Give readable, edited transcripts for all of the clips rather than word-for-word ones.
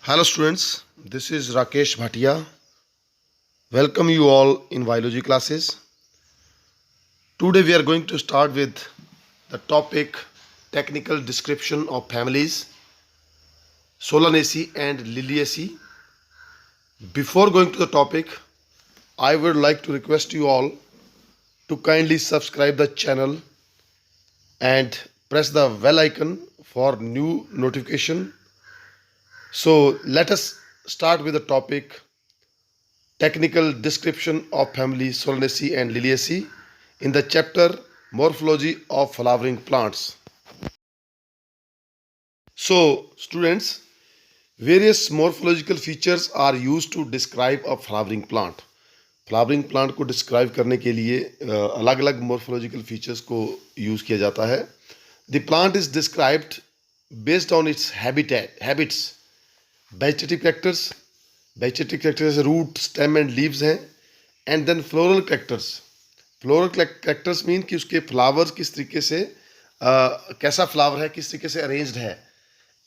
Hello students, this is Rakesh Bhatia. Welcome you all in biology classes. Today we are going to start with the topic technical description of families Solanaceae and Liliaceae. Before going to the topic, I would like to request you all to kindly subscribe the channel and press the bell icon for new notification. So let us start with the topic technical description of family Solanaceae and Liliaceae in the chapter morphology of flowering plants. So students, various morphological features are used to describe a flowering plant. Flowering plant को describe करने के लिए अलग अलग morphological features को use किया जाता है. The plant is described based on its habits. Vegetative characters root stem and leaves हैं. And then floral characters mean कि उसके फ्लावर्स किस तरीके से कैसा फ्लावर है, किस तरीके से अरेंज्ड है.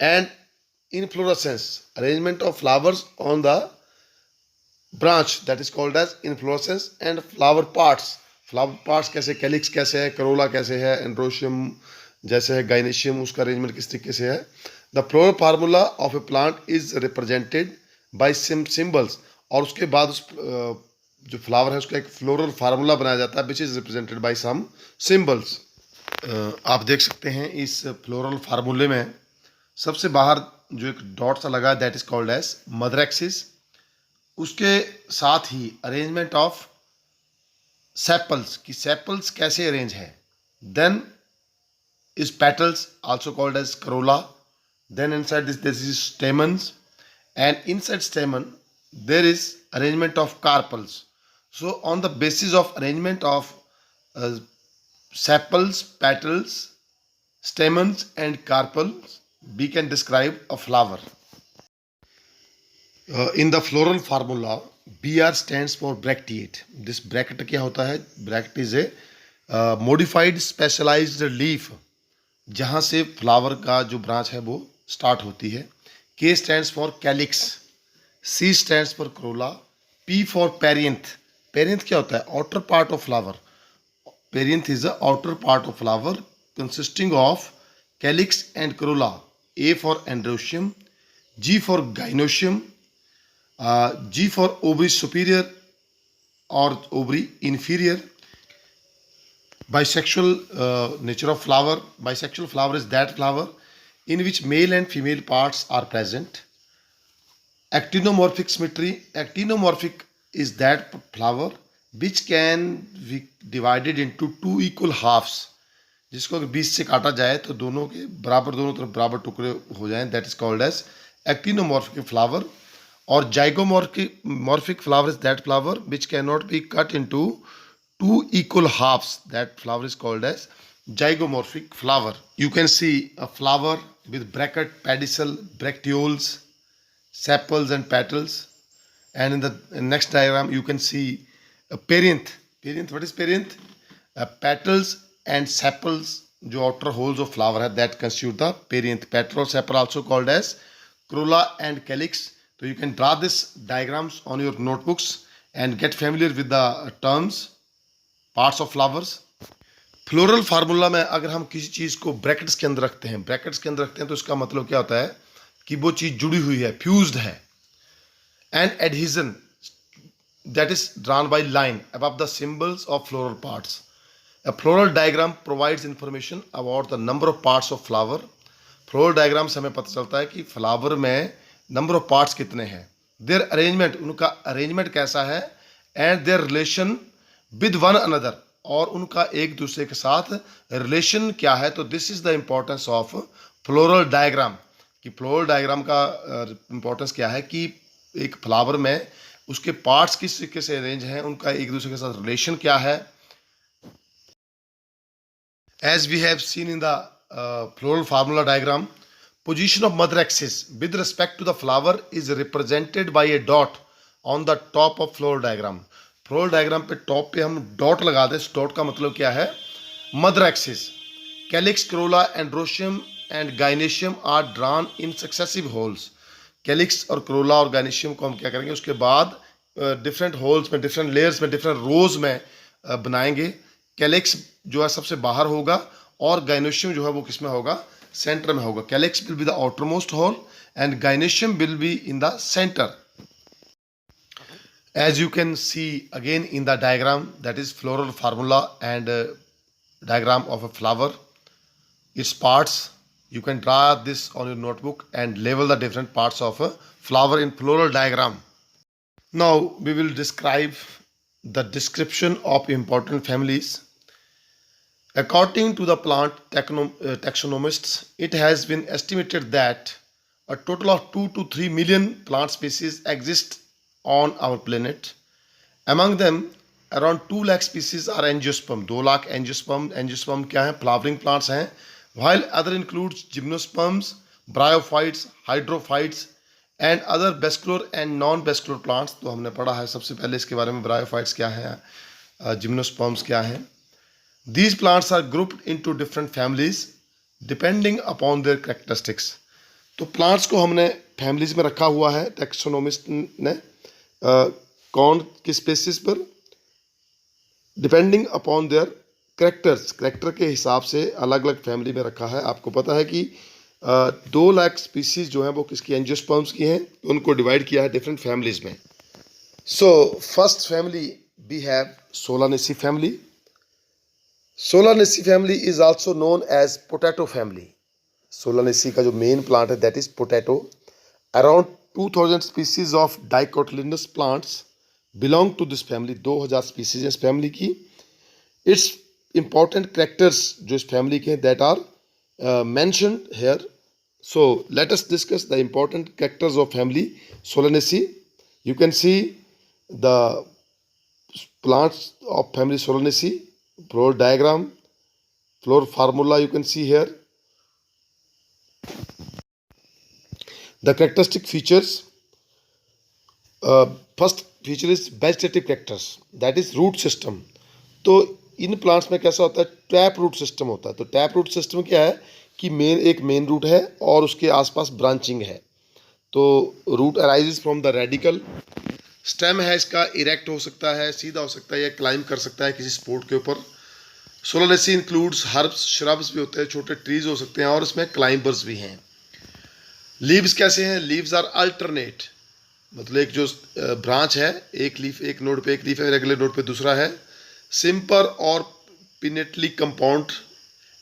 And inflorescence, arrangement of flowers on the branch, that is called as inflorescence. And flower parts कैसे, कैलिक्स कैसे है, करोला कैसे है, एंड्रोशियम जैसे है, गाइनेशियम उसका अरेंजमेंट किस तरीके से है. The floral formula of A plant is represented bye symbols. और उसके बाद उस जो फ्लावर है उसका एक फ्लोरल फार्मूला बनाया जाता है which is represented by some symbols. आप देख सकते हैं इस फ्लोरल फार्मूले में सबसे बाहर जो एक डॉट सा लगा that is called as mother axis. उसके साथ ही अरेंजमेंट ऑफ सेपल्स कि सेपल्स कैसे अरेंज है. Then is petals also called as corolla. Then inside this is stamens and inside stamen there is arrangement of carpels. So on the basis of arrangement of sepals, petals, stamens and carpels we can describe a flower. In the floral formula BR stands for bracteate. This bracket क्या होता है? Bracket is a modified specialized leaf जहाँ से flower का जो branch है वो start होती है. K stands for calyx, C stands for corolla, P for perianth. Perianth क्या होता है? Outer part of flower. Perianth is the outer part of flower consisting of calyx and corolla. A for androecium, G for gynoecium, G for ovary superior or ovary inferior. Bisexual nature of flower. Bisexual flower is that flower in which male and female parts are present. Actinomorphic symmetry. Actinomorphic is that flower which can be divided into two equal halves. जिसको अगर बीच से काटा जाए तो दोनों के बराबर, दोनों तरफ बराबर टुकड़े हो जाएं. That is called as actinomorphic flower. और zygomorphic flower is that flower which can not be cut into two equal halves. That flower is called as zygomorphic flower. You can see a flower with bracket, pedicel, bracteoles, sepals and petals. And in the next diagram you can see a perianth. What is perianth? Petals and sepals, जो outer holes of flower है, that constitute the perianth. Petal or sepal also called as corolla and calyx. So you can draw this diagrams on your notebooks and get familiar with the terms, parts of flowers. Floral formula में अगर हम किसी चीज़ को brackets के अंदर रखते हैं, तो इसका मतलब क्या होता है कि वो चीज़ जुड़ी हुई है, फ्यूज्ड है. And adhesion, that is drawn by line above the symbols of floral parts. A floral diagram provides information about the number of parts of flower. Floral diagram से हमें पता चलता है कि फ्लावर में नंबर ऑफ पार्ट्स कितने हैं. There arrangement, उनका अरेंजमेंट कैसा है. And there relation with one another, और उनका एक दूसरे के साथ रिलेशन क्या है. तो this is the importance of floral diagram. कि फ्लोरल डायग्राम का इम्पोर्टेंस क्या है कि एक फ्लावर में उसके पार्ट्स किस तरीके से अरेंज हैं, उनका एक दूसरे के साथ रिलेशन क्या है. As we have seen in the floral formula diagram, position of mother axis with respect to the flower is represented by a dot on the top of floral diagram. Floral diagram पे top पे हम dot लगा दें. इस dot का मतलब क्या है? Mother axis. Calyx, corolla, androecium and gynoecium are drawn in successive whorls. Calyx और क्रोला और गाइनोशियम को हम क्या करेंगे, उसके बाद डिफरेंट होल्स में, डिफरेंट लेयर्स में, डिफरेंट रोज में बनाएंगे। कैलिक्स जो है सबसे बाहर होगा और गाइनोशियम जो है वो किस में होगा, सेंटर में होगा। Calyx will be the outermost whorl and gynoecium will be in the centre. As you can see again in the diagram, that is floral formula and diagram of a flower, its parts. You can draw this on your notebook and label the different parts of a flower in floral diagram. Now we will describe the description of important families. According to the plant taxonomists, it has been estimated that a total of 2 to 3 million plant species exist on our planet. Among them, around 2 lakh species are angiosperm. 2 lakh angiosperm क्या है, flowering plants हैं. While other includes gymnosperms, bryophytes, hydrophytes and other vascular and non-vascular plants. तो हमने पढ़ा है सबसे पहले इसके बारे में, bryophytes क्या है, gymnosperms क्या है. These plants are grouped into different families depending upon their characteristics. तो प्लांट्स को हमने फैमिलीज में रखा हुआ है टैक्सोनोमिस्ट ने, कौन किस बेसिस पर, depending upon their characters, character के हिसाब से अलग अलग फैमिली में रखा है. आपको पता है कि 2 लाख स्पीसीज जो हैं वो किसकी, एंजियोस्पर्म्स की हैं. तो उनको डिवाइड किया है डिफरेंट फैमिलीज में. So first family we have Solanaceae family. Solanaceae family is also known as potato family. Solanaceae का जो मेन प्लांट है that is potato. Around 2000 species of dicotyledonous plants belong to this family. 2000 species इस family की. Its important characters जो इस family के हैं that are mentioned here. So let us discuss the important characters of family Solanaceae. You can see the plants of family Solanaceae, flower diagram, flower formula you can see here. The characteristic features, first feature is vegetative characters, that is root system. तो in plants में कैसा होता है, tap root system होता है. तो tap root system क्या है कि एक मेन रूट है और उसके आसपास ब्रांचिंग है. तो root arises from the radicle. Stem है इसका, इरेक्ट हो सकता है, सीधा हो सकता है, या क्लाइंब कर सकता है किसी स्पोर्ट के ऊपर. सोलानेसी इंक्लूड्स हर्ब्स, श्रब्स भी होते हैं, छोटे ट्रीज हो सकते हैं, और इसमें क्लाइंबर्स भी हैं. लीव्स कैसे हैं, लीव्स आर अल्टरनेट, मतलब एक जो ब्रांच है, एक लीफ, एक नोड पे एक लीफ है, अगले नोड पे दूसरा है. सिंपल और pinnately compound,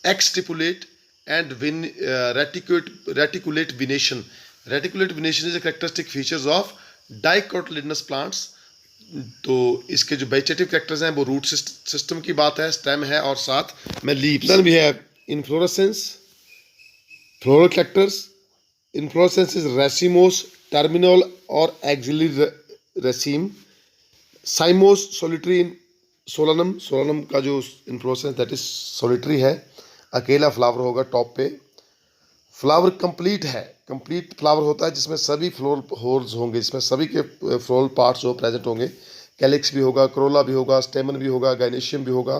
exstipulate and reticulate venation. Reticulate venation is a characteristic features of dicotyledonous plants. तो इसके जो वेजिटेटिव कैरेक्टर्स हैं वो रूट सिस्टम की बात है, स्टेम है और साथ में leaves. Then we have inflorescence, floral characters. Inflorescence is racemose, terminal or axillary raceme. Cymose, solitary in solanum. Solanum का जो इन्फ्लोरेसेंस दैट इज सोलिटरी है, अकेला फ्लावर होगा टॉप पे. फ्लावर कंप्लीट है, कंप्लीट फ्लावर होता है जिसमें सभी फ्लोरल होल्स होंगे, जिसमें सभी के फ्लोरल पार्ट्स जो प्रेजेंट होंगे. कैलिक्स भी होगा, क्रोला भी होगा, स्टेमन भी होगा, गाइनोशियम भी होगा.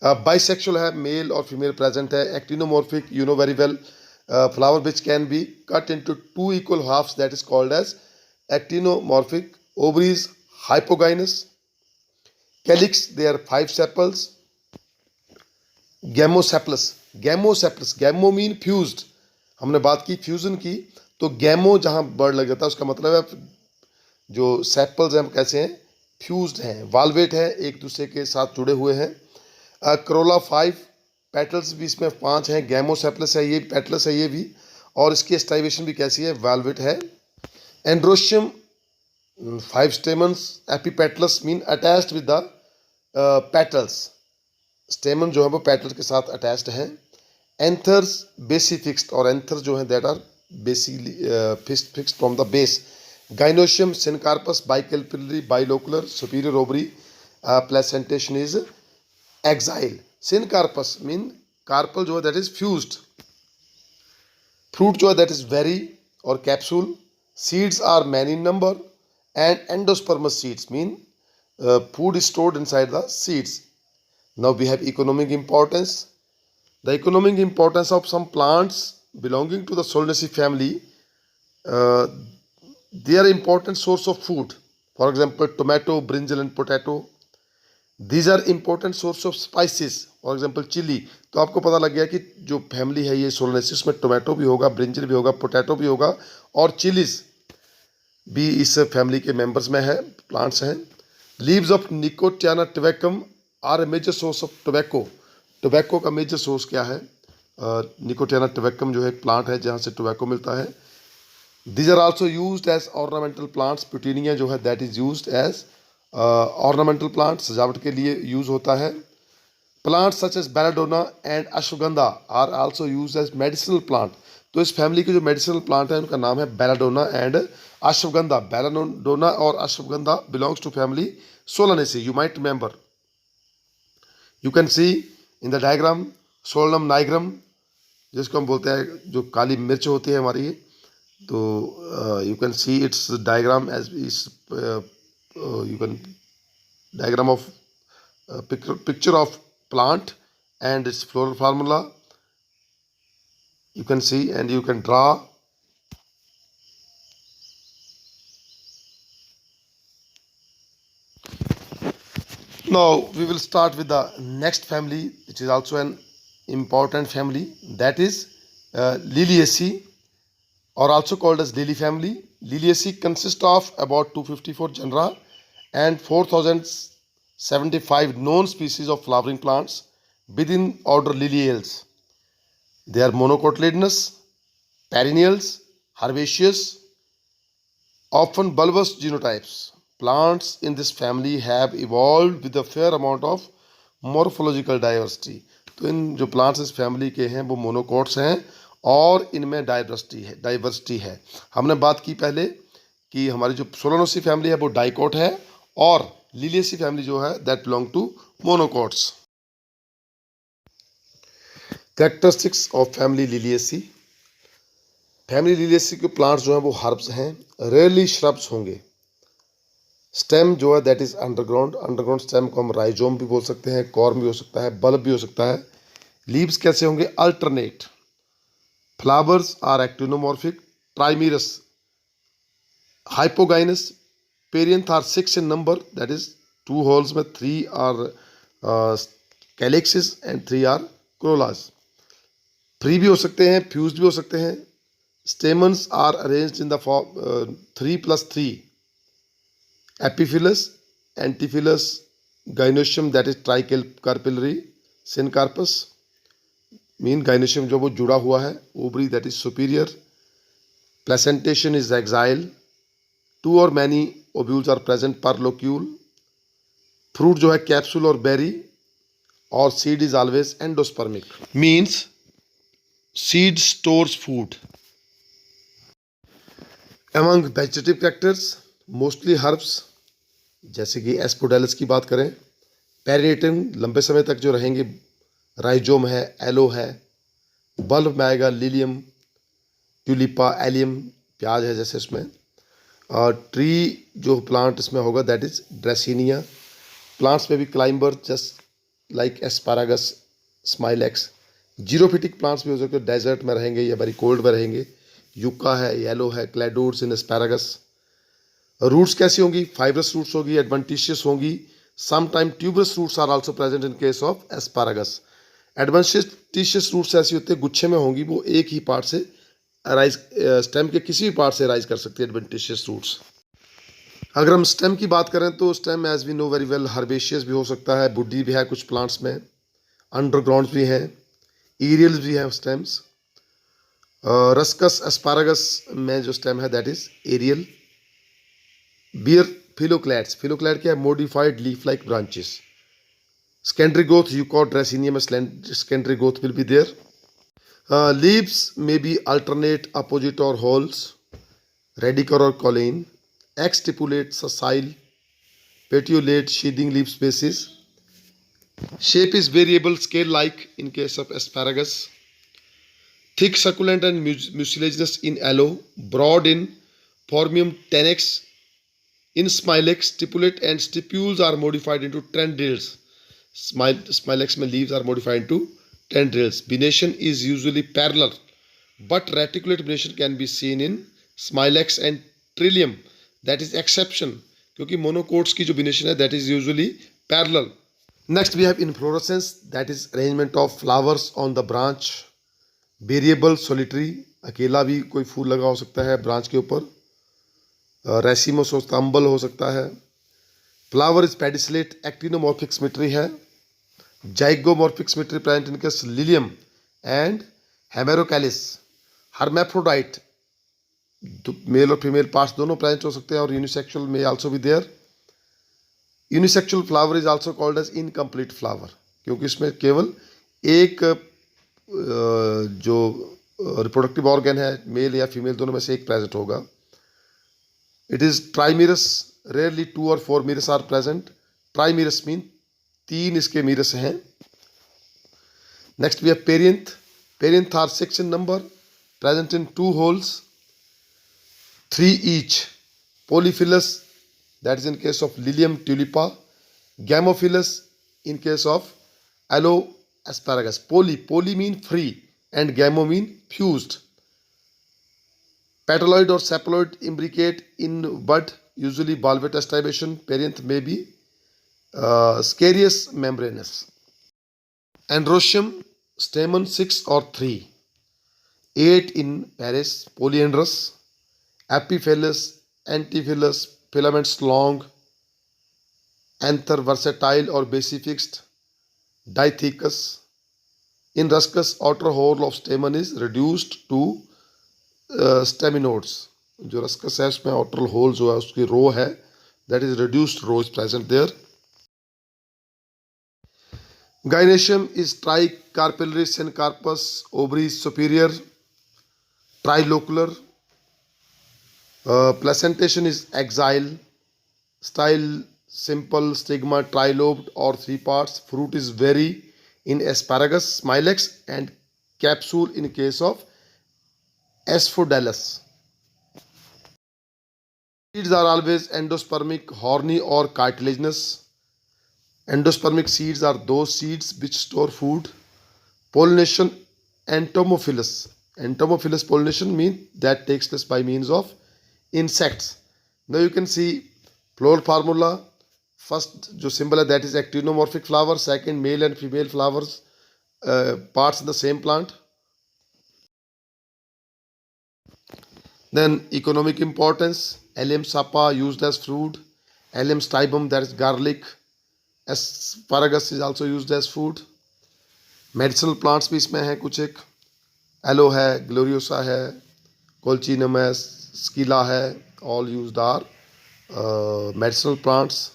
बाइसेक्सुअल है, मेल और फीमेल प्रेजेंट है. Actinomorphic, you know very well, flower which can be cut into 2 equal halves, that is called as actinomorphic. Ovaries hypogynous. Calyx, there are 5 sepals. Gamosepalous, गैमो mean fused. हमने बात की fusion की, तो गैमो जहाँ word लग जाता है उसका मतलब है जो सेपल्स हैं कैसे हैं, फ्यूज्ड हैं, वाल्वेट है, एक दूसरे के साथ जुड़े हुए हैं. क्रोला 5, पेटल्स भी इसमें 5 हैं. गैमोसेपलस है, ये पेटल्स है ये भी, और इसकी स्टाइवेशन भी कैसी है, वाल्वेट है. Androecium 5 stamens. Epipetalous mean attached with the petals. स्टेमन जो है वो पेटल के साथ अटैच्ड हैं. एंथर्स बेसी फिक्स्ड, और एंथर्स जो हैं that are basically fixed from the base. Gynoecium syncarpous, bicarpellary, bilocular, superior ovary, placentation is axile. Syncarpous mean carpel जो है दैट इज फ्यूज्ड. फ्रूट जो है दैट इज वेरी और capsule. Seeds are many in number and endospermous seeds mean food is stored inside the seeds. Now we have economic importance. The economic importance of some plants belonging to the Solanaceae family, They are important source of food. For example, tomato, brinjal and potato. These are important source of spices. For example, chili. तो आपको पता लग गया कि जो family है ये Solanaceae, उसमें टोमेटो भी होगा, ब्रिंजल भी होगा, पोटैटो भी होगा और चिलीज भी इस फैमिली के मेंबर्स में है, प्लांट्स हैं. Leaves of Nicotiana tabacum are a major source of tobacco. Tobacco का मेजर सोर्स क्या है? निकोटियाना टोबैकम जो है एक प्लांट है जहाँ से टोबैको मिलता है. These are also used as ornamental plants. Putinea जो है that is used as ornamental plants, सजावट के लिए यूज होता है. Plants such as belladonna and ashwagandha are also used as medicinal plant. तो इस फैमिली के जो मेडिसिनल प्लांट है उनका नाम है बेलाडोना एंड अश्वगंधा. बेलाडोना और ashwagandha belongs to family Solanaceae. You might remember, you can see in the diagram Solanum nigrum, जिसको हम बोलते हैं जो काली मिर्च होती है हमारी. तो you can see its diagram as is you can diagram of picture of plant and its floral formula you can see and you can draw. Now we will start with the next family, which is also an important family, that is Liliaceae, or also called as lily family. Liliaceae consists of about 254 genera and 4075 known species of flowering plants within order Liliales. They are monocotyledonous, perennials, herbaceous, often bulbous genotypes. Plants in this family have evolved with a fair amount of morphological diversity. तो इन जो plants इस family के हैं वो monocots हैं और इनमें diversity है. हमने बात की पहले कि हमारी जो सोलानेसी फैमिली है वो डाइकोट है और लिलिएसी फैमिली जो है that belong to monocots. Characteristics of family Liliaceae. Family Liliaceae के प्लांट्स जो हैं वो हर्ब्स हैं, रेयरली श्रब्स होंगे. स्टेम जो है that is underground. Underground stem को हम राइजोम भी बोल सकते हैं, कॉर्म भी हो सकता है, बल्ब भी हो सकता है. लीव्स कैसे होंगे? Alternate. Flowers are actinomorphic, trimerous, hypogynous. Perianth are 6 in number, that is 2 holes में 3 are calyxes and 3 are corollas. Free भी हो सकते हैं, fused भी हो सकते हैं. Stamens are arranged in the form 3+3. Epiphyllous, antiphyllous, gynoecium that is tricarpillary, syncarpus. Mean gynoecium जो वो जुड़ा हुआ है. Ovary that is superior. Placentation is axile. 2 और many ovules are present per locule. Fruit जो है कैप्सूल और बेरी. और seed is always endospermic, means seed stores food. Among vegetative characters mostly herbs, जैसे कि एस्पोडेलस की बात करें. पेरिनेटम लंबे समय तक जो रहेंगे. राइजोम है, एलो है. बल्ब में आएगा लिलियम, ट्यूलिपा, एलियम, प्याज है जैसे इसमें. और ट्री जो प्लांट इसमें होगा दैट इज ड्रेसिनिया. प्लांट्स में भी climber just like asparagus, smilax. Xerophytic plants भी हो सकते हैं, डेजर्ट में रहेंगे या वेरी कोल्ड में रहेंगे. यूका है, येलो है, क्लैडोड्स इन एस्पैरागस. रूट्स कैसी होंगी? फाइब्रस रूट्स होगी, एडवेंटिशियस होंगी. Sometime tuberous roots are also present in case of Asparagus. Adventitious roots ऐसी होते हैं गुच्छे में होंगी, वो एक ही पार्ट से राइज, स्टेम के किसी भी पार्ट से राइज कर सकती है एडवेंटिशियस रूट्स. अगर हम स्टेम की बात करें तो stem as we know very well herbaceous भी हो सकता है, बुड्डी भी है कुछ प्लांट्स में, अंडरग्राउंड भी हैं, एरियल्स भी हैं स्टेम्स. रस्कस एस्पारागस में जो स्टेम है दैट इज एरियल. बियर फिलोक्लैड्स. फिलोक्लैड क्या है? Modified leaf like branches. Secondary growth, Eucot, Dracenium, secondary growth will be there. Leaves may be alternate, opposite or wholes, radical or colline. Exstipulate, sessile, petiolate, sheathing leaf spaces. Shape is variable, scale-like in case of asparagus. Thick, succulent and mucilaginous in aloe. Broad in Phormium tenax. In Smilex, stipulate and stipules are modified into tendrils. Smilex में leaves are modified into tendrils. Venation is usually parallel, but reticulate venation can be seen in Smilex and trillium, that is exception, क्योंकि monocots की जो bination है that is usually parallel. Next we have inflorescence, that is arrangement of flowers on the branch. Variable, solitary, अकेला भी कोई फूल लगा हो सकता है ब्रांच के ऊपर. रेसिमोस हो सकता है, अम्बल हो सकता है. Flower is pedicellate, actinomorphic symmetry है. Zygomorphic symmetry present in case lilium and hemerocallis. Hermaphrodite, male और फीमेल पार्ट्स दोनों प्रेजेंट हो सकते हैं, और यूनिसेक्सुअल में आल्सो भी there. Unisexual flower is also called as incomplete flower, क्योंकि इसमें केवल एक जो रिप्रोडक्टिव ऑर्गन है मेल या फीमेल दोनों में से एक प्रेजेंट होगा. It is trimerous, rarely 2 or 4 merous are present. ट्राइमीरस mean 3 इसके मीरस हैं. Next we have perianth. Perianth are 6 in number, present in 2 holes, 3 each. Polyphilous, that is in case of Lilium tulipa. Gamophilous in case of aloe asparagus. Poly mean free and gamo mean fused. Petaloid or sapaloid imbricate in bud, usually valvate astribation. Perianth may be scarious membranous. Androecium, stamen 6 or 3. 8 in Paris. Polyandrous. Epiphyllous, antiphyllous, filaments long. Anther versatile or basifixed. Dithecous. In Ruscus, outer whole of stamen is reduced to staminodes. जो Ruscus है उसमें outer whorl जो है उसकी row है, that is reduced row is present there. Gynoecium is tricarpellary syncarpus, ovaries superior, trilocular. Placentation is axile, style simple, stigma trilobed or 3 parts. Fruit is very in asparagus, smilex, and capsule in case of asphodelus. Seeds are always endospermic, horny or cartilaginous. Endospermic seeds are those seeds which store food. Pollination entomophilous. Entomophilous pollination means that takes place by means of insects. Now you can see floral formula. First जो symbol है that is actinomorphic flower. Second, male and female flowers, parts in the same plant. Then economic importance. Allium sapa used as food. Allium stibum, that is garlic. Asparagus is also used as food. Medicinal plants भी इसमें हैं कुछ एक. Aloe है, gloriosa है, colchinum है, skilla है. All used are medicinal plants.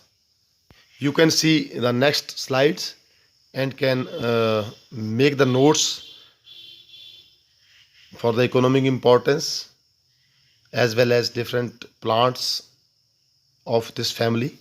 You can see the next slides and can make the notes for the economic importance as well as different plants of this family.